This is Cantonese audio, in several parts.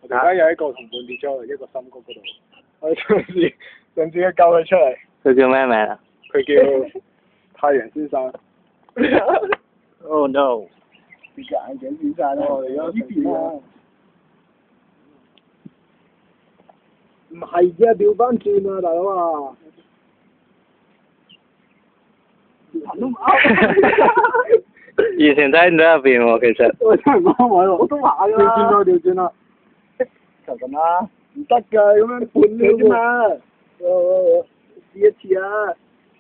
突然間有一個同伴跌咗去一個深谷嗰度，我哋嘗試去救佢出嚟。佢叫咩名啊？佢叫太陽先生。Oh no！跌個眼鏡先生咯，我哋而家呢邊啊。唔係嘅，調翻轉啊，大佬啊！都唔啱。以前睇唔到入邊喎，其實。我真係唔啱位喎。我都話㗎啦。調轉啦。就咁啦。唔得㗎，咁樣半秒啫嘛。試一次啊！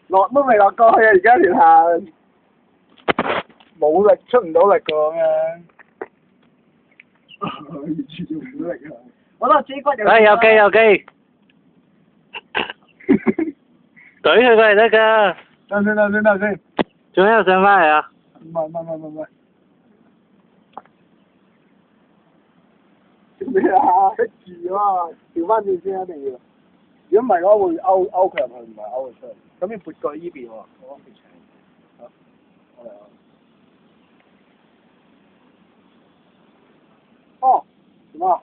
落都未落過去啊！而家條行。冇力，出唔到力㗎咁樣。完全用唔到力啊！我覺得自己骨有。有機有機。懟佢過嚟得㗎。等先。做咩又上返嚟啊？唔係。做咩啊？棘住啊！調翻轉先一定要。如果唔係嘅話，會勾佢入去，唔係勾佢出嚟。咁要撥過呢邊喎。我諗好。哦，點啊？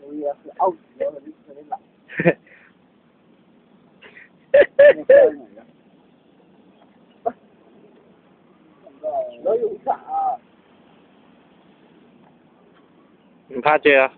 冇嘢，勾住咗嗰啲泥。唔怕住啊！